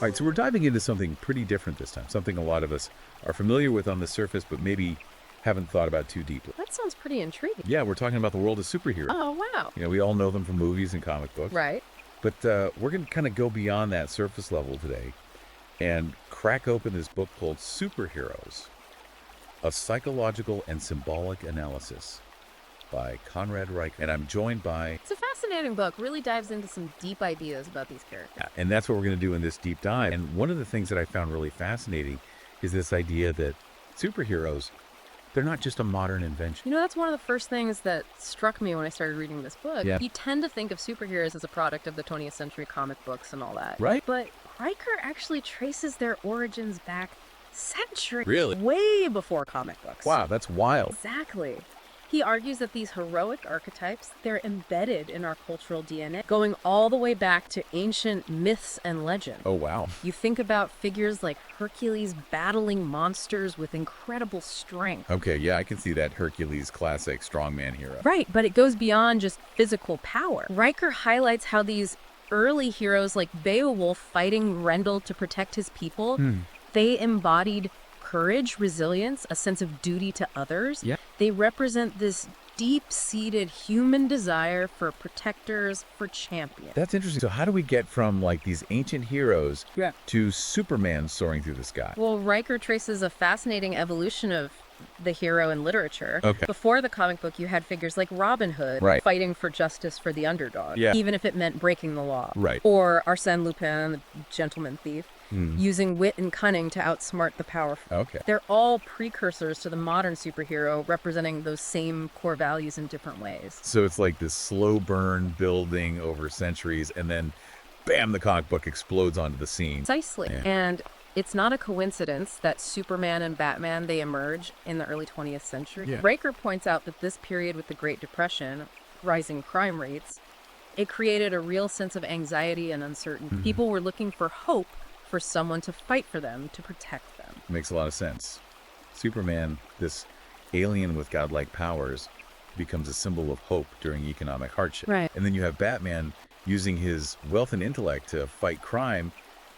All right, so we're diving into something pretty different this time, something a lot of us are familiar with on the surface, but maybe haven't thought about too deeply. That sounds pretty intriguing. Yeah, we're talking about the world of superheroes. Oh, wow. We all know them from movies and comic books. Right. But we're going to kind of go beyond that surface level today and crack open this book called Superheroes, A Psychological and Symbolic Analysis by Conrad Reicher. And I'm joined by... It's a fascinating book. Really dives into some deep ideas about these characters. Yeah, and that's what we're going to do in this deep dive. And one of the things that I found really fascinating is this idea that superheroes, they're not just a modern invention. That's one of the first things that struck me when I started reading this book. Yeah. You tend to think of superheroes as a product of the 20th century comic books and all that. Right. But Riker actually traces their origins back centuries. Really? Way before comic books. Wow, that's wild. Exactly. He argues that these heroic archetypes, they're embedded in our cultural DNA, going all the way back to ancient myths and legend. Oh, wow. You think about figures like Hercules battling monsters with incredible strength. Okay, yeah, I can see that Hercules classic strongman hero. Right, but it goes beyond just physical power. Riker highlights how these early heroes like Beowulf fighting Grendel to protect his people, they embodied courage, resilience, a sense of duty to others. Yeah. They represent this deep-seated human desire for protectors, for champions. That's interesting. So how do we get from like these ancient heroes Yeah. to Superman soaring through the sky? Well, Riker traces a fascinating evolution of the hero in literature. Okay. Before the comic book, you had figures like Robin Hood Right. fighting for justice for the underdog, Yeah. even if it meant breaking the law. Right. Or Arsène Lupin, the gentleman thief, using wit and cunning to outsmart the powerful. Okay. They're all precursors to the modern superhero, representing those same core values in different ways. So it's like this slow burn building over centuries, and then bam, the comic book explodes onto the scene. Precisely. Yeah. And it's not a coincidence that Superman and Batman, they emerge in the early 20th century. Yeah. Riker points out that this period with the Great Depression, rising crime rates, it created a real sense of anxiety and uncertainty. People were looking for hope, for someone to fight for them, to protect them. Makes a lot of sense. Superman, this alien with godlike powers, becomes a symbol of hope during economic hardship. Right. And then you have Batman using his wealth and intellect to fight crime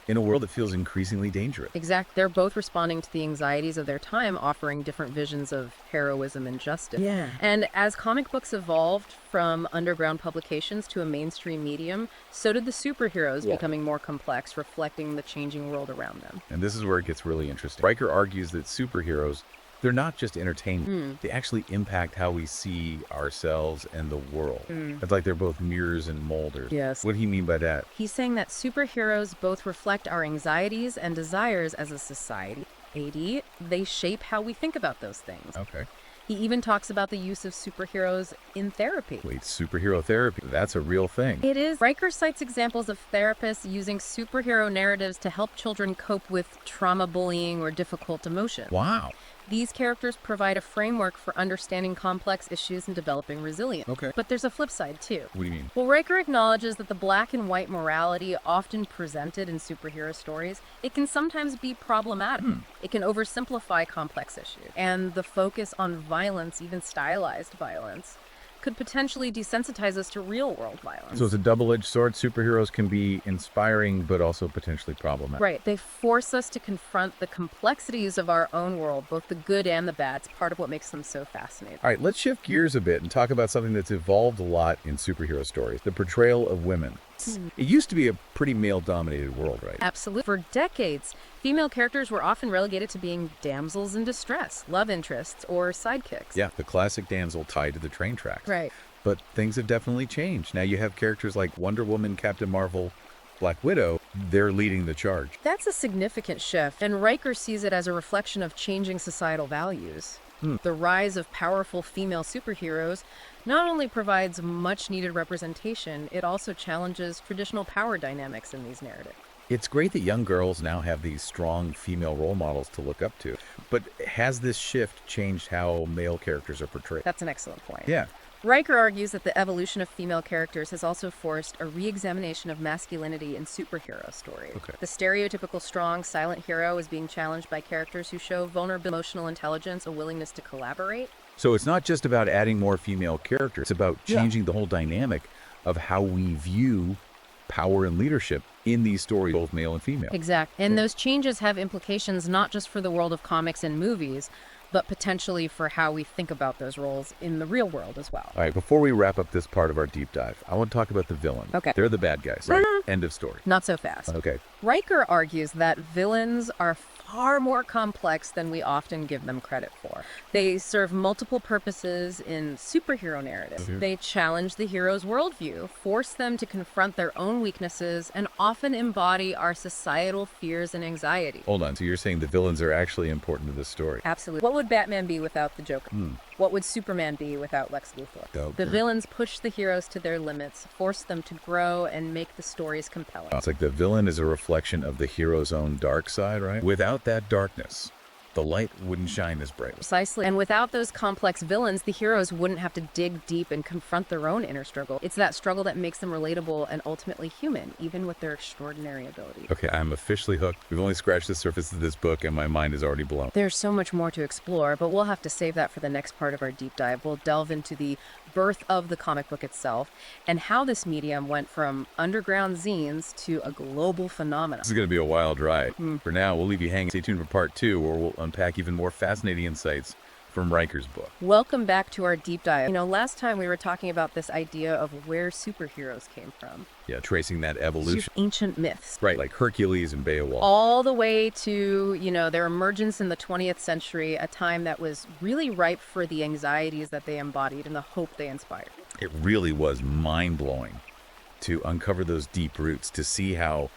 in a world that feels increasingly dangerous. Exactly. They're both responding to the anxieties of their time, offering different visions of heroism and justice. Yeah. And as comic books evolved from underground publications to a mainstream medium, so did the superheroes, becoming more complex, reflecting the changing world around them. And this is where it gets really interesting. Riker argues that superheroes, they're not just entertainment. They actually impact how we see ourselves and the world. It's like they're both mirrors and molders. Yes. What do you mean by that? He's saying that superheroes both reflect our anxieties and desires as a society. They shape how we think about those things. Okay. He even talks about the use of superheroes in therapy. Wait, superhero therapy, that's a real thing. It is. Riker cites examples of therapists using superhero narratives to help children cope with trauma, bullying, or difficult emotions. Wow. These characters provide a framework for understanding complex issues and developing resilience. Okay. But there's a flip side, too. What do you mean? Well, Riker acknowledges that the black and white morality often presented in superhero stories, it can sometimes be problematic. It can oversimplify complex issues. And the focus on violence, even stylized violence, could potentially desensitize us to real-world violence. So it's a double-edged sword. Superheroes can be inspiring, but also potentially problematic. Right. They force us to confront the complexities of our own world, both the good and the bad. It's part of what makes them so fascinating. All right, let's shift gears a bit and talk about something that's evolved a lot in superhero stories, the portrayal of women. It used to be a pretty male-dominated world, right? Absolutely. For decades, female characters were often relegated to being damsels in distress, love interests, or sidekicks. Yeah, the classic damsel tied to the train tracks. Right. But things have definitely changed. Now you have characters like Wonder Woman, Captain Marvel, Black Widow. They're leading the charge. That's a significant shift, and Riker sees it as a reflection of changing societal values. The rise of powerful female superheroes not only provides much-needed representation, it also challenges traditional power dynamics in these narratives. It's great that young girls now have these strong female role models to look up to. But has this shift changed how male characters are portrayed? That's an excellent point. Yeah. Riker argues that the evolution of female characters has also forced a re-examination of masculinity in superhero stories. Okay. The stereotypical strong, silent hero is being challenged by characters who show vulnerable emotional intelligence, a willingness to collaborate. So it's not just about adding more female characters. It's about changing the whole dynamic of how we view power and leadership in these stories, both male and female. Exactly. And those changes have implications not just for the world of comics and movies, but potentially for how we think about those roles in the real world as well. All right, before we wrap up this part of our deep dive, I want to talk about the villain. Okay. They're the bad guys, right? End of story. Not so fast. Okay. Riker argues that villains are far more complex than we often give them credit for. They serve multiple purposes in superhero narratives. They challenge the hero's worldview, force them to confront their own weaknesses, and often embody our societal fears and anxieties. Hold on. So you're saying the villains are actually important to this story? Absolutely. What would Batman be without the Joker? What would Superman be without Lex Luthor? The villains push the heroes to their limits, force them to grow, and make the stories compelling. It's like the villain is a reflection of the hero's own dark side, right? Without that darkness, the light wouldn't shine as brightly. Precisely. And without those complex villains, the heroes wouldn't have to dig deep and confront their own inner struggle. It's that struggle that makes them relatable and ultimately human, even with their extraordinary abilities. Okay, I'm officially hooked. We've only scratched the surface of this book, and my mind is already blown. There's so much more to explore, but we'll have to save that for the next part of our deep dive. We'll delve into the birth of the comic book itself and how this medium went from underground zines to a global phenomenon. This is going to be a wild ride. For now, we'll leave you hanging. Stay tuned for part 2, where we'll unpack even more fascinating insights from Riker's book. Welcome back to our deep dive. Last time we were talking about this idea of where superheroes came from. Yeah, tracing that evolution. Ancient myths. Right, like Hercules and Beowulf. All the way to, their emergence in the 20th century, a time that was really ripe for the anxieties that they embodied and the hope they inspired. It really was mind-blowing to uncover those deep roots, to see how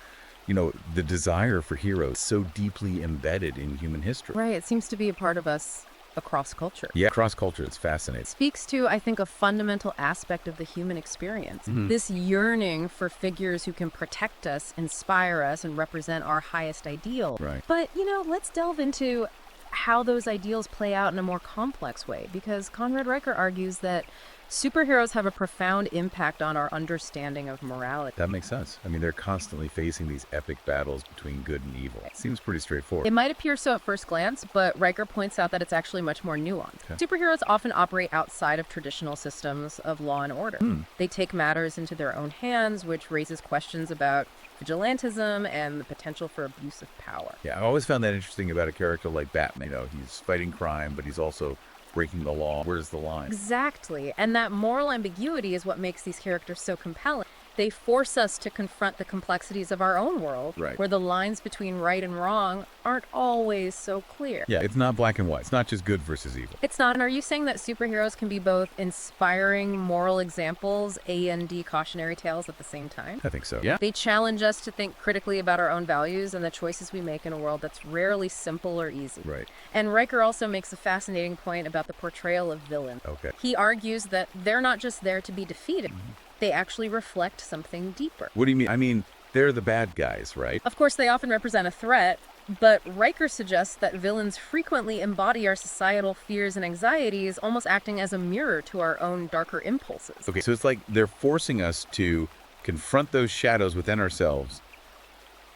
the desire for heroes is so deeply embedded in human history. Right, it seems to be a part of us across culture. Yeah, across culture, it's fascinating. Speaks to, I think, a fundamental aspect of the human experience. This yearning for figures who can protect us, inspire us, and represent our highest ideal. Right. But, let's delve into how those ideals play out in a more complex way, because Conrad Riker argues that superheroes have a profound impact on our understanding of morality. That makes sense. I mean, they're constantly facing these epic battles between good and evil. It seems pretty straightforward. It might appear so at first glance, but Riker points out that it's actually much more nuanced. Okay. Superheroes often operate outside of traditional systems of law and order. They take matters into their own hands, which raises questions about vigilantism and the potential for abuse of power. Yeah, I always found that interesting about a character like Batman. He's fighting crime, but he's also breaking the law. Where's the line? Exactly. And that moral ambiguity is what makes these characters so compelling. They force us to confront the complexities of our own world, Right. where the lines between right and wrong aren't always so clear. Yeah, it's not black and white. It's not just good versus evil. It's not. And are you saying that superheroes can be both inspiring moral examples and cautionary tales at the same time? I think so. Yeah. They challenge us to think critically about our own values and the choices we make in a world that's rarely simple or easy. Right. And Riker also makes a fascinating point about the portrayal of villains. Okay. He argues that they're not just there to be defeated. They actually reflect something deeper. What do you mean? I mean, they're the bad guys, right? Of course, they often represent a threat, but Riker suggests that villains frequently embody our societal fears and anxieties, almost acting as a mirror to our own darker impulses. Okay, so it's like they're forcing us to confront those shadows within ourselves,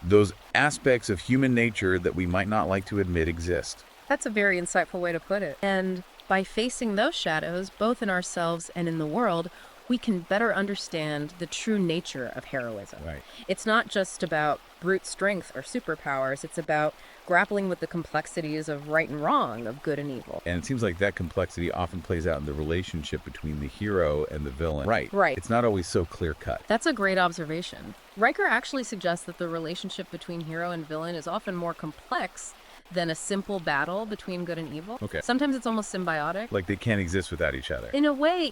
those aspects of human nature that we might not like to admit exist. That's a very insightful way to put it. And by facing those shadows, both in ourselves and in the world, we can better understand the true nature of heroism. Right. It's not just about brute strength or superpowers. It's about grappling with the complexities of right and wrong, of good and evil. And it seems like that complexity often plays out in the relationship between the hero and the villain. Right. It's not always so clear-cut. That's a great observation. Riker actually suggests that the relationship between hero and villain is often more complex than a simple battle between good and evil. Okay. Sometimes it's almost symbiotic. Like they can't exist without each other. In a way,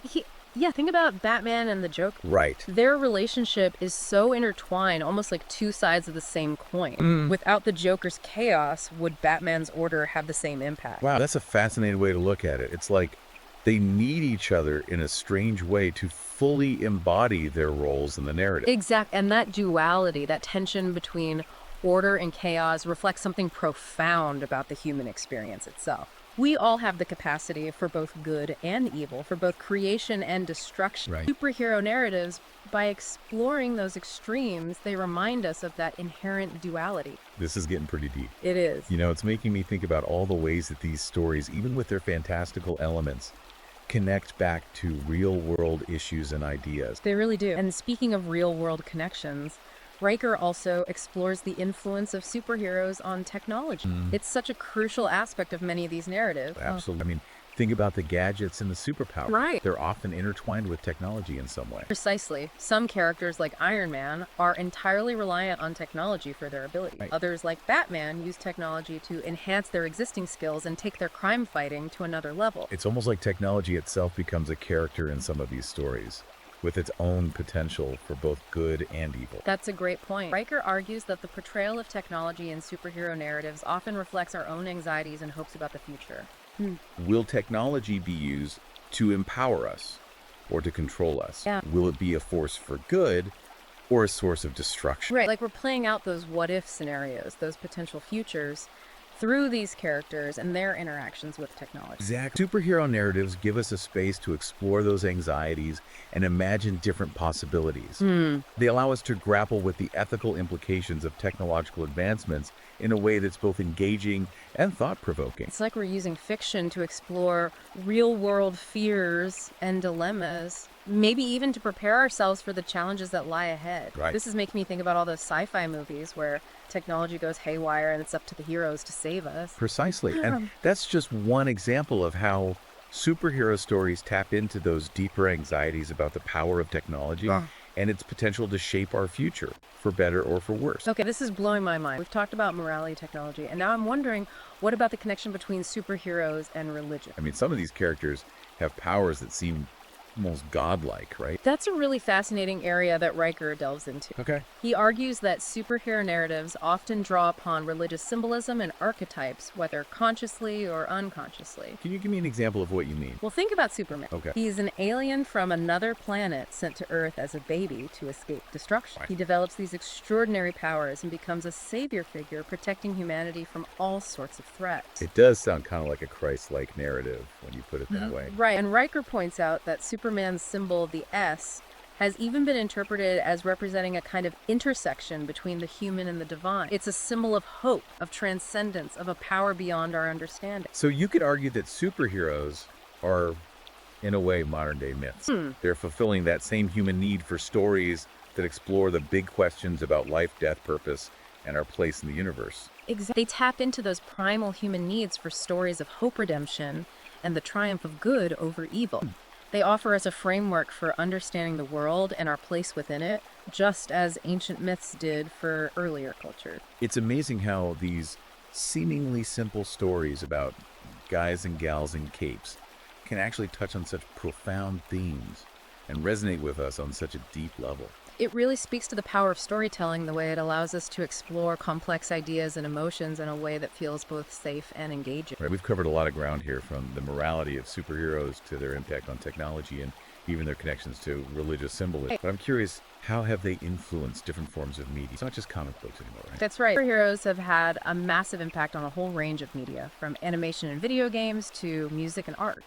think about Batman and the Joker. Right. Their relationship is so intertwined, almost like two sides of the same coin. Without the Joker's chaos, would Batman's order have the same impact? Wow, that's a fascinating way to look at it. It's like they need each other in a strange way to fully embody their roles in the narrative. Exactly. And that duality, that tension between order and chaos reflects something profound about the human experience itself. We all have the capacity for both good and evil, for both creation and destruction. Right. Superhero narratives, by exploring those extremes, they remind us of that inherent duality. This is getting pretty deep. It is. It's making me think about all the ways that these stories, even with their fantastical elements, connect back to real-world issues and ideas. They really do. And speaking of real-world connections, Riker also explores the influence of superheroes on technology. It's such a crucial aspect of many of these narratives. Absolutely. I mean, think about the gadgets and the superpowers. Right. They're often intertwined with technology in some way. Precisely. Some characters, like Iron Man, are entirely reliant on technology for their abilities. Right. Others, like Batman, use technology to enhance their existing skills and take their crime fighting to another level. It's almost like technology itself becomes a character in some of these stories, with its own potential for both good and evil. That's a great point. Riker argues that the portrayal of technology in superhero narratives often reflects our own anxieties and hopes about the future. Will technology be used to empower us or to control us? Yeah. Will it be a force for good or a source of destruction? Right. Like we're playing out those what-if scenarios, those potential futures, through these characters and their interactions with technology. Exactly. Superhero narratives give us a space to explore those anxieties and imagine different possibilities. They allow us to grapple with the ethical implications of technological advancements in a way that's both engaging and thought-provoking. It's like we're using fiction to explore real-world fears and dilemmas, maybe even to prepare ourselves for the challenges that lie ahead. Right. This is making me think about all those sci-fi movies where technology goes haywire and it's up to the heroes to save us. Precisely. And that's just one example of how superhero stories tap into those deeper anxieties about the power of technology and its potential to shape our future, for better or for worse. Okay, this is blowing my mind. We've talked about morality, technology, and now I'm wondering, what about the connection between superheroes and religion? I mean, some of these characters have powers that seem almost godlike, right? That's a really fascinating area that Riker delves into. Okay. He argues that superhero narratives often draw upon religious symbolism and archetypes, whether consciously or unconsciously. Can you give me an example of what you mean? Well, think about Superman. Okay. He's an alien from another planet sent to Earth as a baby to escape destruction. Right. He develops these extraordinary powers and becomes a savior figure protecting humanity from all sorts of threats. It does sound kind of like a Christ-like narrative when you put it that way. Right, and Riker points out that Superman's symbol, the S, has even been interpreted as representing a kind of intersection between the human and the divine. It's a symbol of hope, of transcendence, of a power beyond our understanding. So you could argue that superheroes are, in a way, modern-day myths. They're fulfilling that same human need for stories that explore the big questions about life, death, purpose, and our place in the universe. They tap into those primal human needs for stories of hope, redemption, and the triumph of good over evil. They offer us a framework for understanding the world and our place within it, just as ancient myths did for earlier cultures. It's amazing how these seemingly simple stories about guys and gals in capes can actually touch on such profound themes and resonate with us on such a deep level. It really speaks to the power of storytelling, the way it allows us to explore complex ideas and emotions in a way that feels both safe and engaging. Right, we've covered a lot of ground here, from the morality of superheroes to their impact on technology and even their connections to religious symbolism. But I'm curious, how have they influenced different forms of media? It's not just comic books anymore, right? That's right. Superheroes have had a massive impact on a whole range of media, from animation and video games to music and art.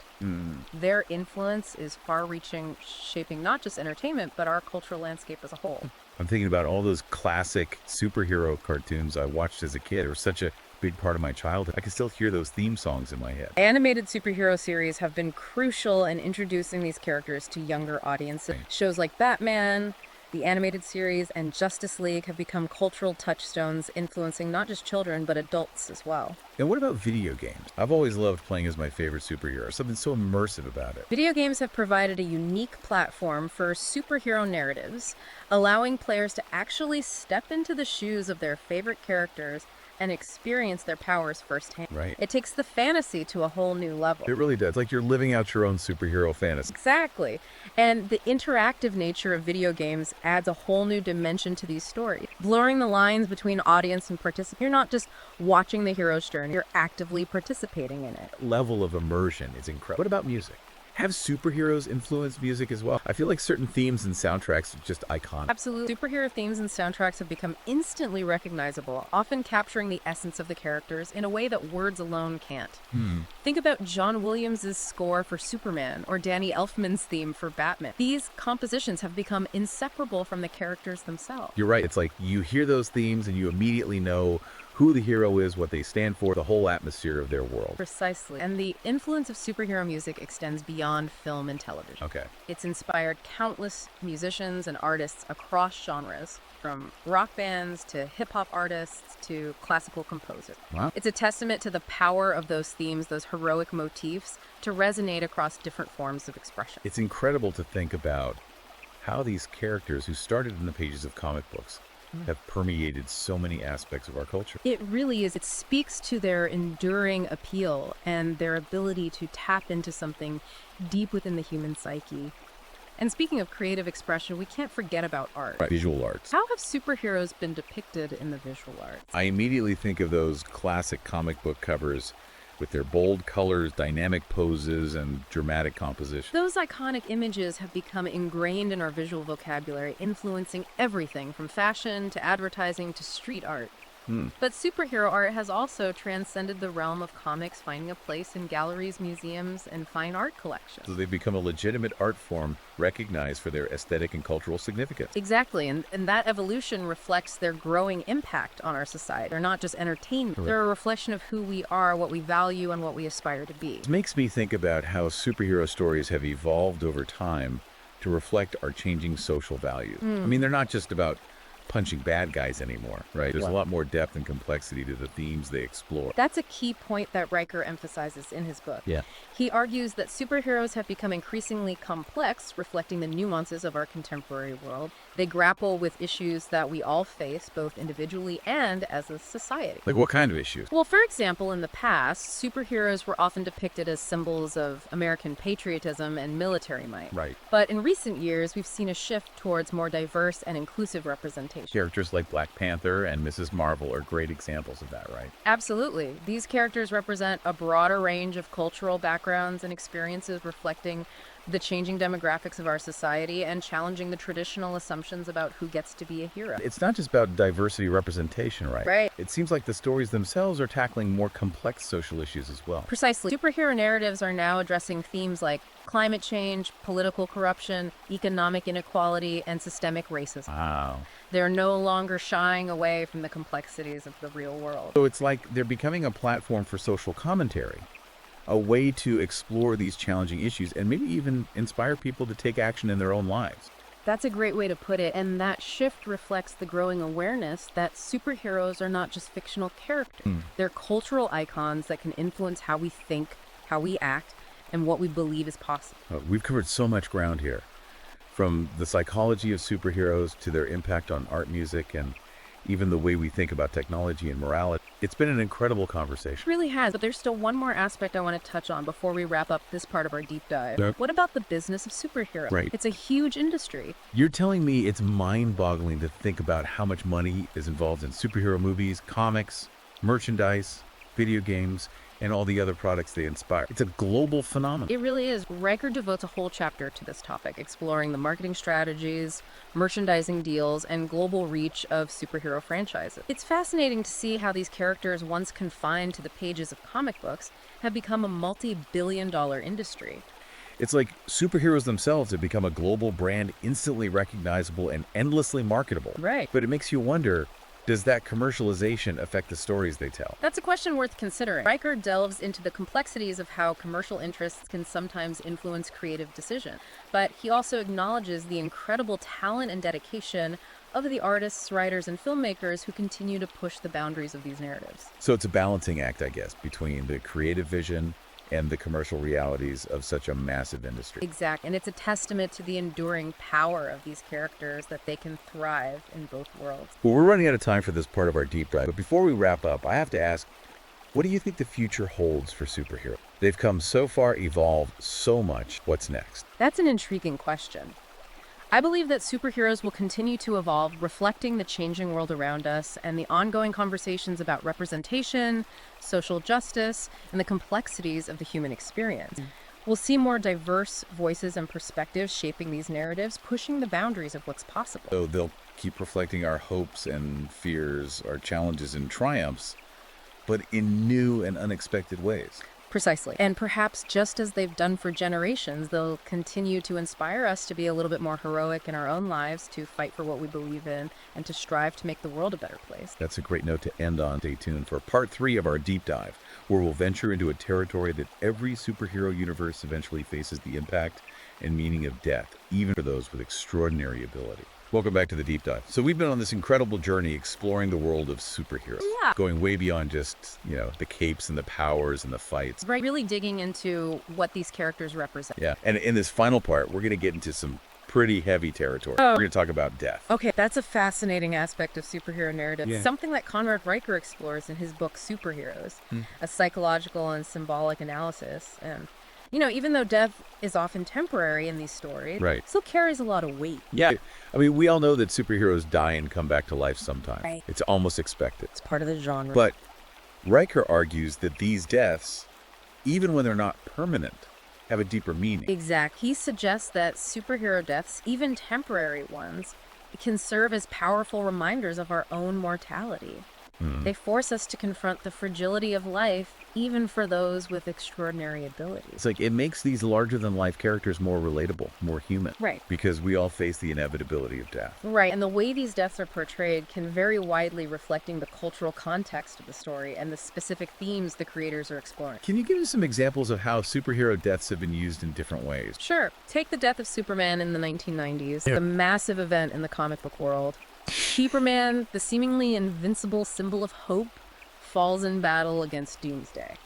Their influence is far-reaching, shaping not just entertainment, but our cultural landscape as a whole. I'm thinking about all those classic superhero cartoons I watched as a kid. They were such a big part of my childhood. I can still hear those theme songs in my head. Animated superhero series have been crucial in introducing these characters to younger audiences. Shows like Batman, the animated series, and Justice League have become cultural touchstones, influencing not just children, but adults as well. And what about video games? I've always loved playing as my favorite superhero. Something so immersive about it. Video games have provided a unique platform for superhero narratives, allowing players to actually step into the shoes of their favorite characters and experience their powers firsthand. Right. It takes the fantasy to a whole new level. It really does. It's like you're living out your own superhero fantasy. Exactly. And the interactive nature of video games adds a whole new dimension to these stories, blurring the lines between audience and participant. You're not just watching the hero's journey, you're actively participating in it. Level of immersion is incredible. What about music? Have superheroes influenced music as well? I feel like certain themes and soundtracks are just iconic. Absolutely. Superhero themes and soundtracks have become instantly recognizable, often capturing the essence of the characters in a way that words alone can't. Think about John Williams' score for Superman or Danny Elfman's theme for Batman. These compositions have become inseparable from the characters themselves. You're right. It's like you hear those themes and you immediately know who the hero is, what they stand for, the whole atmosphere of their world. Precisely. And the influence of superhero music extends beyond film and television. Okay. It's inspired countless musicians and artists across genres, from rock bands to hip-hop artists to classical composers. Wow. It's a testament to the power of those themes, those heroic motifs, to resonate across different forms of expression. It's incredible to think about how these characters who started in the pages of comic books have permeated so many aspects of our culture. It really is. It speaks to their enduring appeal and their ability to tap into something deep within the human psyche. And speaking of creative expression, we can't forget about art. Right. Visual arts. How have superheroes been depicted in the visual arts? I immediately think of those classic comic book covers with their bold colors, dynamic poses, and dramatic composition. Those iconic images have become ingrained in our visual vocabulary, influencing everything from fashion to advertising to street art. But superhero art has also transcended the realm of comics, finding a place in galleries, museums, and fine art collections. So they've become a legitimate art form recognized for their aesthetic and cultural significance. Exactly, and that evolution reflects their growing impact on our society. They're not just entertainment. They're a reflection of who we are, what we value, and what we aspire to be. It makes me think about how superhero stories have evolved over time to reflect our changing social values. I mean, they're not just about punching bad guys anymore, right? There's a lot more depth and complexity to the themes they explore. That's a key point that Riker emphasizes in his book. Yeah. He argues that superheroes have become increasingly complex, reflecting the nuances of our contemporary world. They grapple with issues that we all face, both individually and as a society. Like what kind of issues? Well, for example, in the past, superheroes were often depicted as symbols of American patriotism and military might. Right. But in recent years, we've seen a shift towards more diverse and inclusive representation. Characters like Black Panther and Mrs. Marvel are great examples of that, right? Absolutely. These characters represent a broader range of cultural backgrounds and experiences, reflecting the changing demographics of our society and challenging the traditional assumptions about who gets to be a hero. It's not just about diversity representation, right? Right. It seems like the stories themselves are tackling more complex social issues as well. Precisely. Superhero narratives are now addressing themes like climate change, political corruption, economic inequality, and systemic racism. Wow. They're no longer shying away from the complexities of the real world. So it's like they're becoming a platform for social commentary, a way to explore these challenging issues and maybe even inspire people to take action in their own lives. That's a great way to put it, and that shift reflects the growing awareness that superheroes are not just fictional characters. They're cultural icons that can influence how we think, how we act, and what we believe is possible. We've covered so much ground here, from the psychology of superheroes to their impact on art, music, and even the way we think about technology and morality. It's been an incredible conversation. It really has, but there's still one more aspect I want to touch on before we wrap up this part of our deep dive. Yep. What about the business of superheroes? Right. It's a huge industry. You're telling me it's mind-boggling to think about how much money is involved in superhero movies, comics, merchandise, video games, and all the other products they inspire. It's a global phenomenon. It really is. Riker devotes a whole chapter to this topic, exploring the marketing strategies, merchandising deals, and global reach of superhero franchises. It's fascinating to see how these characters, once confined to the pages of comic books, have become a multi-billion-dollar industry. It's like superheroes themselves have become a global brand, instantly recognizable and endlessly marketable. Right. But it makes you wonder, does that commercialization affect the stories they tell? That's a question worth considering. Riker delves into the complexities of how commercial interests can sometimes influence creative decision, but he also acknowledges the incredible talent and dedication of the artists, writers, and filmmakers who continue to push the boundaries of these narratives. So it's a balancing act, I guess, between the creative vision and the commercial realities of such a massive industry. Exactly, and it's a testament to the enduring power of these characters that they can thrive in both worlds. Well, we're running out of time for this part of our deep dive, but before we wrap up, I have to ask, what do you think the future holds for superheroes? They've come so far, evolved so much. What's next? That's an intriguing question. I believe that superheroes will continue to evolve, reflecting the changing world around us and the ongoing conversations about representation, social justice, and the complexities of the human experience. We'll see more diverse voices and perspectives shaping these narratives, pushing the boundaries of what's possible. So they'll keep reflecting our hopes and fears, our challenges and triumphs, but in new and unexpected ways. Precisely. And perhaps just as they've done for generations, they'll continue to inspire us to be a little bit more heroic in our own lives, to fight for what we believe in, and to strive to make the world a better place. That's a great note to end on. Stay tuned for part 3 of our deep dive, where we'll venture into a territory that every superhero universe eventually faces the impact and meaning of death, even for those with extraordinary ability. Welcome back to the deep dive. So we've been on this incredible journey exploring the world of superheroes, going way beyond just, the capes and the powers and the fights. Right, really digging into what these characters represent. Yeah, and in this final part, we're going to get into some pretty heavy territory. Oh. We're going to talk about death. Okay, that's a fascinating aspect of superhero narrative. Yeah. Something that Conrad Reicher explores in his book Superheroes, a psychological and symbolic analysis. And, even though death is often temporary in these stories, Right. it still carries a lot of weight. Yeah, I mean, we all know that superheroes die and come back to life sometime. Right. It's almost expected. It's part of the genre. But Riker argues that these deaths, even when they're not permanent, have a deeper meaning. Exactly. He suggests that superhero deaths, even temporary ones, can serve as powerful reminders of our own mortality. They force us to confront the fragility of life, even for those with extraordinary abilities. It's like it makes these larger-than-life characters more relatable, more human. Right. Because we all face the inevitability of death. Right, and the way these deaths are portrayed can vary widely, reflecting the cultural context of the story and the specific themes the creators are exploring. Can you give us some examples of how superhero deaths have been used in different ways? Sure. Take the death of Superman in the 1990s, the massive event in the comic book world. Superman, the seemingly invincible symbol of hope, falls in battle against Doomsday.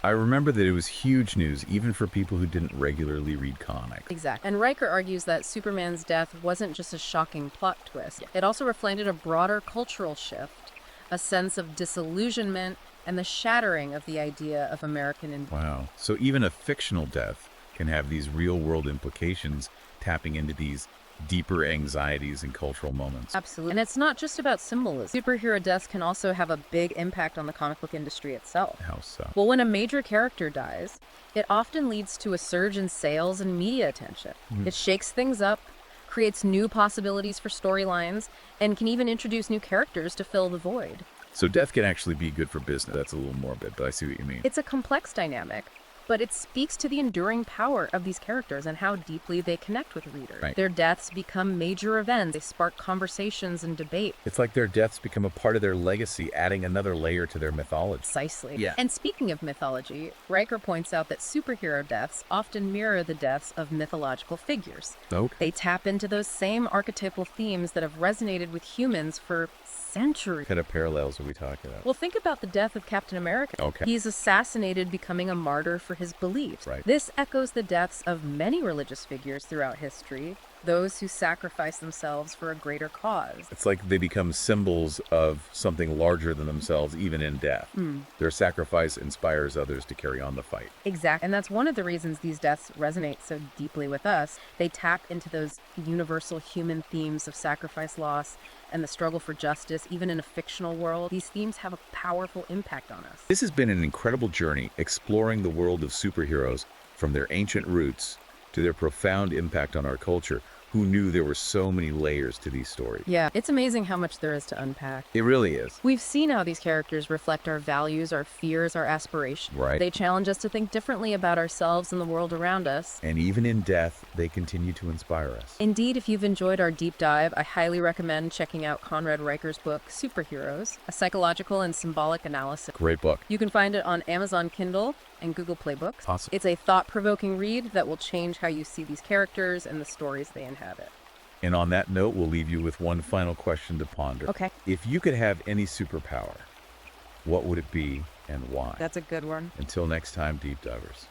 I remember that it was huge news, even for people who didn't regularly read comics. Exactly. And Riker argues that Superman's death wasn't just a shocking plot twist. It also reflected a broader cultural shift, a sense of disillusionment, and the shattering of the idea of American independence. Wow. So even a fictional death can have these real-world implications, tapping into these deeper anxieties and cultural moments. Absolutely. And it's not just about symbolism. Superhero deaths can also have a big impact on the comic book industry itself. How so? Well, when a major character dies, it often leads to a surge in sales and media attention. It shakes things up, creates new possibilities for storylines, and can even introduce new characters to fill the void. So death can actually be good for business. That's a little morbid, but I see what you mean. It's a complex dynamic, but it speaks to the enduring power of these characters and how deeply they connect with readers. Right. Their deaths become major events. They spark conversations and debate. It's like their deaths become a part of their legacy, adding another layer to their mythology. Precisely. Yeah. And speaking of mythology, Riker points out that superhero deaths often mirror the deaths of mythological figures. Okay. They tap into those same archetypal themes that have resonated with humans for centuries. What kind of parallels are we talking about? Well, think about the death of Captain America. Okay. He's assassinated, becoming a martyr for his beliefs. Right. This echoes the deaths of many religious figures throughout history, those who sacrifice themselves for a greater cause. It's like they become symbols of something larger than themselves, even in death. Their sacrifice inspires others to carry on the fight. Exactly. And that's one of the reasons these deaths resonate so deeply with us. They tap into those universal human themes of sacrifice, loss, and the struggle for justice, even in a fictional world. These themes have a powerful impact on us. This has been an incredible journey exploring the world of superheroes from their ancient roots to their profound impact on our culture. Who knew there were so many layers to these stories? Yeah, it's amazing how much there is to unpack. It really is. We've seen how these characters reflect our values, our fears, our aspirations. Right. They challenge us to think differently about ourselves and the world around us. And even in death, they continue to inspire us. Indeed, if you've enjoyed our deep dive, I highly recommend checking out Conrad Reicher's book, Superheroes, a psychological and symbolic analysis. Great book. You can find it on Amazon Kindle and Google Play Books. Awesome. It's a thought-provoking read that will change how you see these characters and the stories they inhabit. And on that note, we'll leave you with one final question to ponder. Okay. If you could have any superpower, what would it be and why? That's a good one. Until next time, Deep Divers.